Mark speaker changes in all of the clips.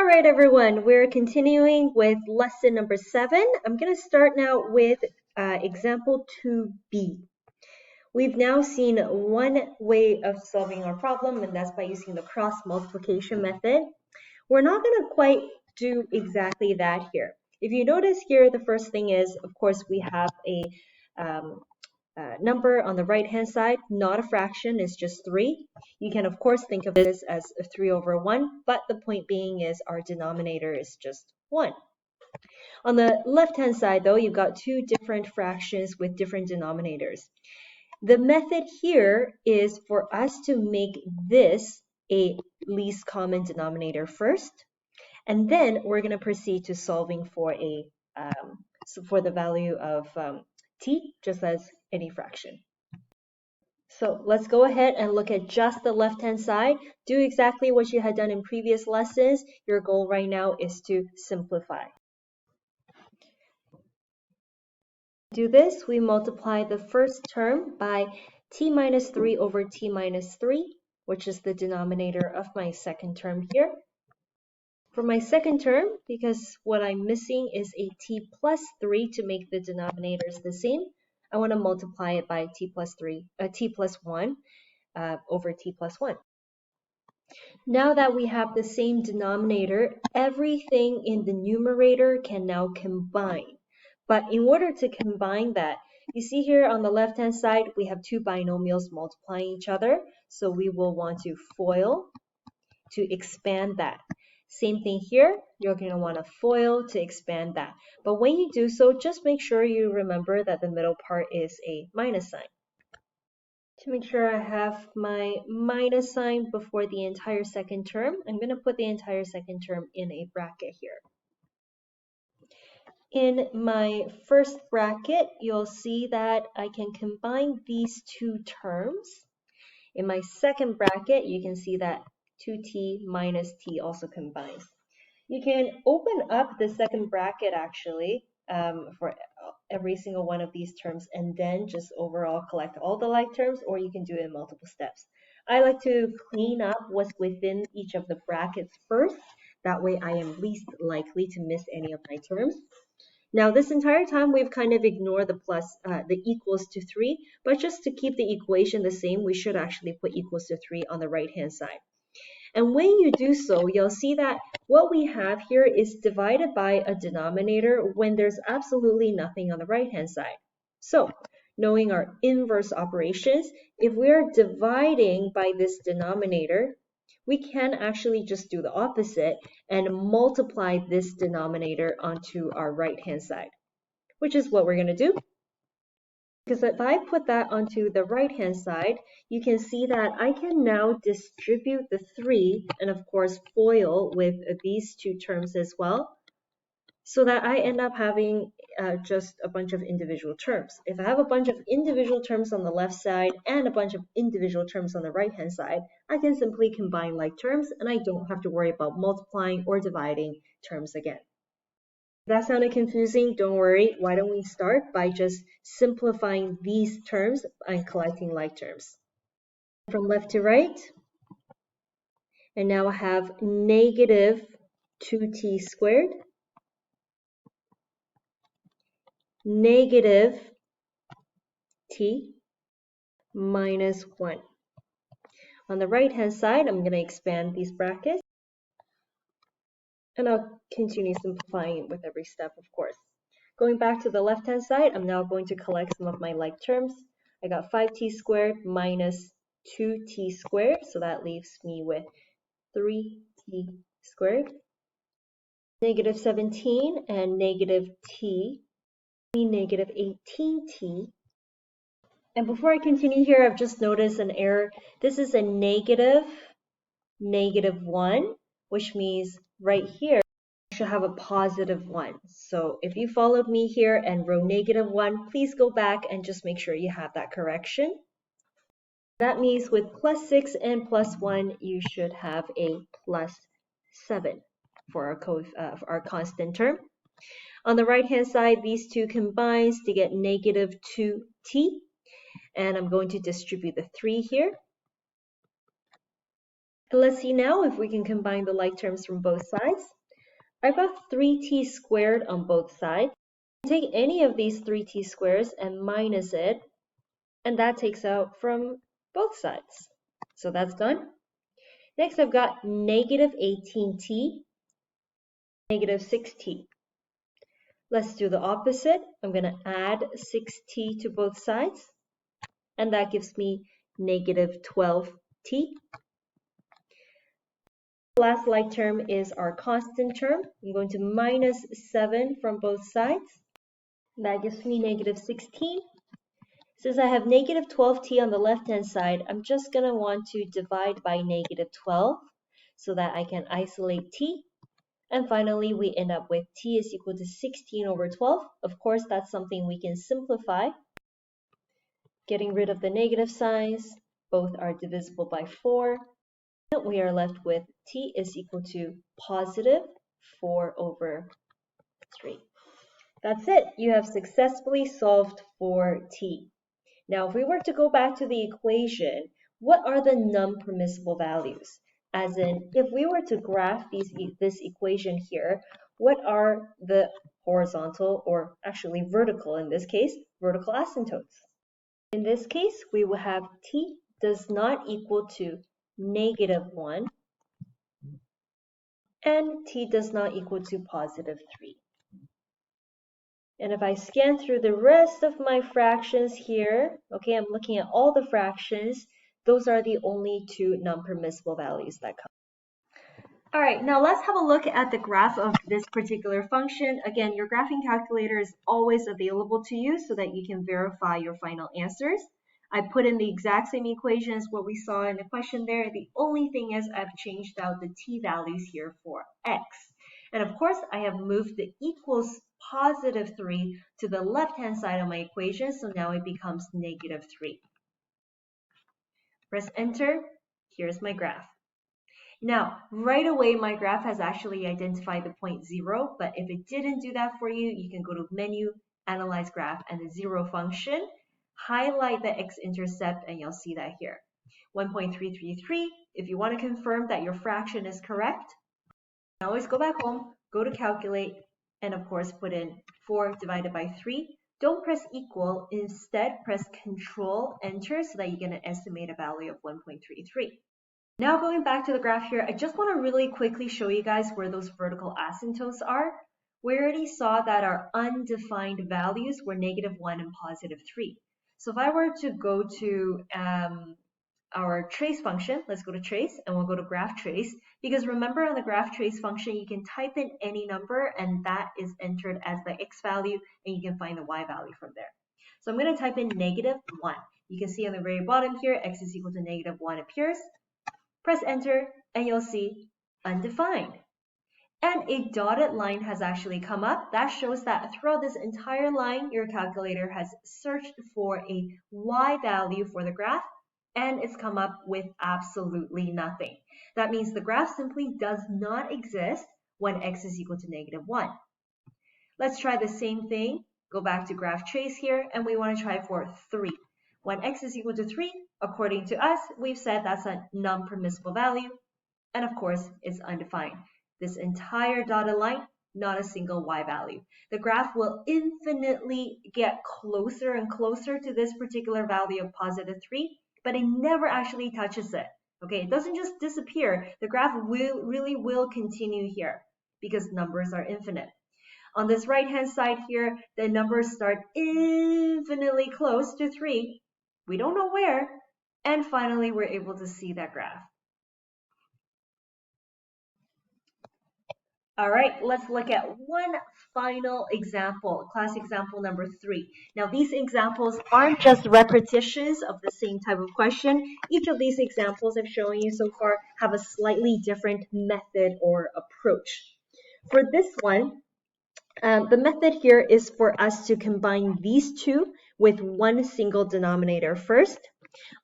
Speaker 1: All right, everyone, we're continuing with lesson number 7. I'm going to start now with example 2b. We've now seen one way of solving our problem, and that's by using the cross multiplication method. We're not going to quite do exactly that here. If you notice here, the first thing is, of course, we have a number on the right hand side, not a fraction, it's just 3. You can of course think of this as 3 over 1, but the point being is our denominator is just 1. On the left hand side though, you've got two different fractions with different denominators. The method here is for us to make this a least common denominator first, and then we're going to proceed to solving for the value of t, just as any fraction. So let's go ahead and look at just the left-hand side. Do exactly what you had done in previous lessons. Your goal right now is to simplify. To do this, we multiply the first term by t minus 3 over t minus 3, which is the denominator of my second term here. For my second term, because what I'm missing is a t plus 3 to make the denominators the same, I want to multiply it by t plus 1 over t plus 1. Now that we have the same denominator, everything in the numerator can now combine. But in order to combine that, you see here on the left-hand side, we have two binomials multiplying each other. So we will want to FOIL to expand that. Same thing here, you're going to want to FOIL to expand that. But when you do so, just make sure you remember that the middle part is a minus sign. To make sure I have my minus sign before the entire second term, I'm going to put the entire second term in a bracket here. In my first bracket, you'll see that I can combine these two terms. In my second bracket, you can see that 2t minus t also combines. You can open up the second bracket actually for every single one of these terms and then just overall collect all the like terms, or you can do it in multiple steps. I like to clean up what's within each of the brackets first. That way I am least likely to miss any of my terms. Now this entire time we've kind of ignored the equals to 3, but just to keep the equation the same, we should actually put equals to 3 on the right hand side. And when you do so, you'll see that what we have here is divided by a denominator when there's absolutely nothing on the right hand side. So knowing our inverse operations, if we're dividing by this denominator, we can actually just do the opposite and multiply this denominator onto our right hand side, which is what we're going to do. Because if I put that onto the right hand side, you can see that I can now distribute the 3 and of course FOIL with these two terms as well, so that I end up having just a bunch of individual terms. If I have a bunch of individual terms on the left side and a bunch of individual terms on the right hand side, I can simply combine like terms and I don't have to worry about multiplying or dividing terms again. If that sounded confusing, don't worry. Why don't we start by just simplifying these terms and collecting like terms. From left to right, and now I have negative 2t squared negative t minus 1. On the right hand side, I'm going to expand these brackets, and I'll continue simplifying with every step, of course. Going back to the left hand side, I'm now going to collect some of my like terms. I got 5t squared minus 2t squared, so that leaves me with 3t squared. Negative 17 and negative t, negative 18t. And before I continue here, I've just noticed an error. This is a negative 1, which means right here I should have a positive 1. So if you followed me here and wrote negative 1, please go back and just make sure you have that correction. That means with plus 6 and plus 1, you should have a plus 7 for our constant term. On the right hand side, these two combines to get negative 2t. And I'm going to distribute the 3 here. Let's see now if we can combine the like terms from both sides. I've got 3t squared on both sides. Take any of these 3t squares and minus it, and that takes out from both sides. So that's done. Next, I've got negative 18t, negative 6t. Let's do the opposite. I'm going to add 6t to both sides, and that gives me negative 12t. The last like term is our constant term. I'm going to minus 7 from both sides. That gives me negative 16. Since I have negative 12t on the left-hand side, I'm just going to want to divide by negative 12 so that I can isolate t. And finally, we end up with t is equal to 16 over 12. Of course, that's something we can simplify. Getting rid of the negative signs, both are divisible by 4. And we are left with t is equal to positive 4 over 3. That's it. You have successfully solved for t. Now, if we were to go back to the equation, what are the non-permissible values? As in, if we were to graph this equation here, what are the horizontal, or actually vertical in this case, vertical asymptotes? In this case, we will have t does not equal to negative 1, and t does not equal to positive 3. And if I scan through the rest of my fractions here, okay, I'm looking at all the fractions, those are the only two non-permissible values that come. All right, now let's have a look at the graph of this particular function. Again, your graphing calculator is always available to you so that you can verify your final answers. I put in the exact same equation as what we saw in the question there. The only thing is I've changed out the t values here for x. And of course, I have moved the equals positive 3 to the left-hand side of my equation, so now it becomes negative 3. Press enter. Here's my graph. Now, right away, my graph has actually identified the point 0, but if it didn't do that for you, you can go to Menu, Analyze Graph, and the 0 function. Highlight the x-intercept, and you'll see that here. 1.333. If you want to confirm that your fraction is correct, you always go back home, go to Calculate, and of course put in 4 divided by 3. Don't press equal, instead press Control Enter so that you get an estimated value of 1.33. Now going back to the graph here, I just want to really quickly show you guys where those vertical asymptotes are. We already saw that our undefined values were negative 1 and positive 3. So if I were to go to our trace function, let's go to trace and we'll go to graph trace, because remember on the graph trace function you can type in any number and that is entered as the x value and you can find the y value from there. So I'm going to type in negative 1. You can see on the very bottom here x is equal to negative 1 appears. Press enter and you'll see undefined. And a dotted line has actually come up. That shows that throughout this entire line, your calculator has searched for a y value for the graph, and it's come up with absolutely nothing. That means the graph simply does not exist when x is equal to negative 1. Let's try the same thing. Go back to graph trace here, and we want to try for 3. When x is equal to 3, according to us, we've said that's a non-permissible value, and of course, it's undefined. This entire dotted line, not a single y value. The graph will infinitely get closer and closer to this particular value of positive 3, but it never actually touches it. Okay, it doesn't just disappear. The graph really will continue here because numbers are infinite. On this right-hand side here, the numbers start infinitely close to 3. We don't know where, and finally we're able to see that graph. All right, let's look at one final example, class example number 3. Now these examples aren't just repetitions of the same type of question. Each of these examples I've shown you so far have a slightly different method or approach. For this one, the method here is for us to combine these two with one single denominator first.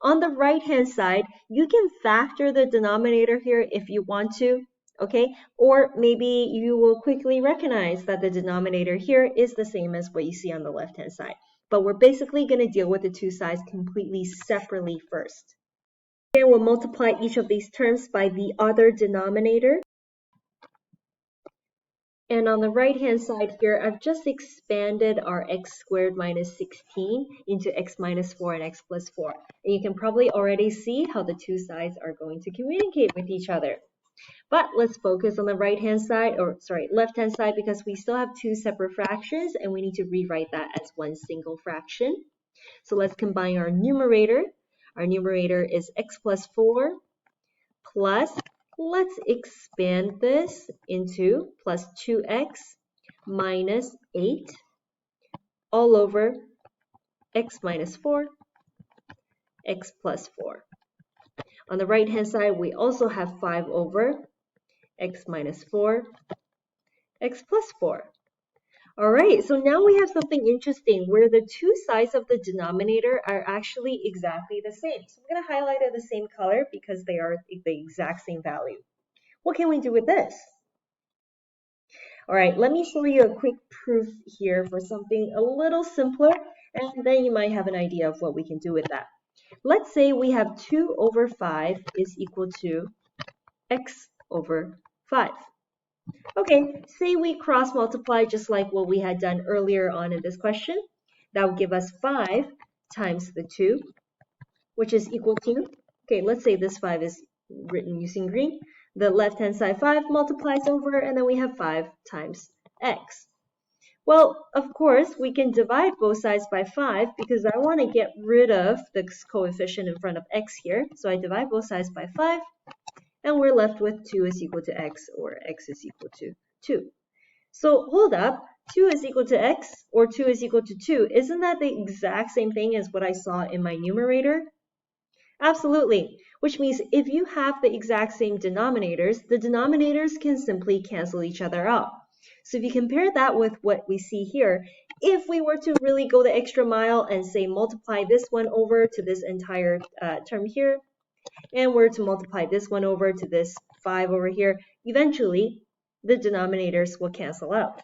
Speaker 1: On the right-hand side, you can factor the denominator here if you want to, okay? Or maybe you will quickly recognize that the denominator here is the same as what you see on the left-hand side. But we're basically going to deal with the two sides completely separately first. Again, we'll multiply each of these terms by the other denominator. And on the right-hand side here, I've just expanded our x squared minus 16 into x minus 4 and x plus 4. And you can probably already see how the two sides are going to communicate with each other. But let's focus on the right-hand side, or sorry, left-hand side, because we still have two separate fractions and we need to rewrite that as one single fraction. So let's combine our numerator. Our numerator is x plus 4 plus, let's expand this into plus 2x minus 8 all over x minus 4, x plus 4. On the right-hand side, we also have 5 over x minus 4, x plus 4. All right, so now we have something interesting where the two sides of the denominator are actually exactly the same. So I'm going to highlight it the same color because they are the exact same value. What can we do with this? All right, let me show you a quick proof here for something a little simpler, and then you might have an idea of what we can do with that. Let's say we have 2 over 5 is equal to x over 5. Okay, say we cross multiply just like what we had done earlier on in this question. That would give us 5 times the 2, which is equal to, okay, let's say this 5 is written using green. The left-hand side 5 multiplies over, and then we have 5 times x. Well, of course, we can divide both sides by 5 because I want to get rid of the coefficient in front of x here. So I divide both sides by 5. And we're left with 2 is equal to x, or x is equal to 2. So hold up, 2 is equal to x, or 2 is equal to 2. Isn't that the exact same thing as what I saw in my numerator? Absolutely, which means if you have the exact same denominators, the denominators can simply cancel each other out. So if you compare that with what we see here, if we were to really go the extra mile and say multiply this one over to this entire term here, and we're to multiply this one over to this 5 over here, eventually the denominators will cancel out.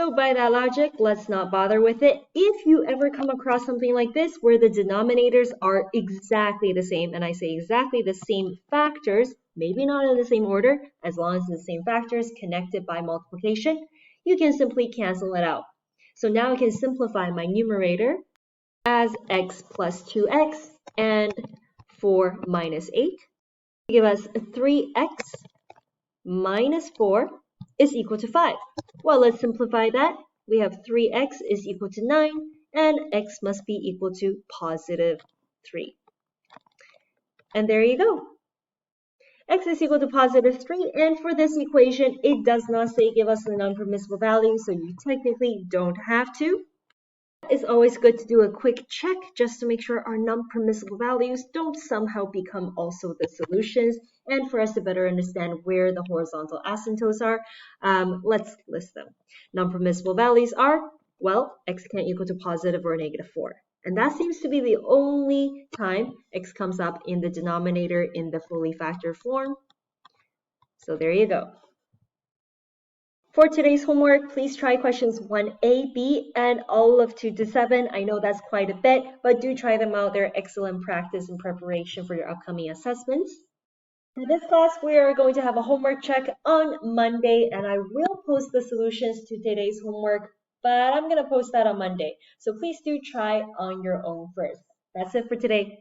Speaker 1: So by that logic, let's not bother with it. If you ever come across something like this where the denominators are exactly the same, and I say exactly the same factors, maybe not in the same order, as long as the same factors connected by multiplication, you can simply cancel it out. So now I can simplify my numerator as x plus 2x and 4 minus 8. Give us 3x minus 4 is equal to 5. Well, let's simplify that. We have 3x is equal to 9, and x must be equal to positive 3. And there you go. X is equal to positive 3, and for this equation, it does not say give us the non-permissible value, so you technically don't have to. It's always good to do a quick check just to make sure our non-permissible values don't somehow become also the solutions. And for us to better understand where the horizontal asymptotes are, let's list them. Non-permissible values are, well, x can't equal to positive or negative 4. And that seems to be the only time x comes up in the denominator in the fully factored form. So there you go. For today's homework, please try questions 1A, B, and all of 2 to 7. I know that's quite a bit, but do try them out. They're excellent practice and preparation for your upcoming assessments. In this class, we are going to have a homework check on Monday, and I will post the solutions to today's homework, but I'm going to post that on Monday. So please do try on your own first. That's it for today.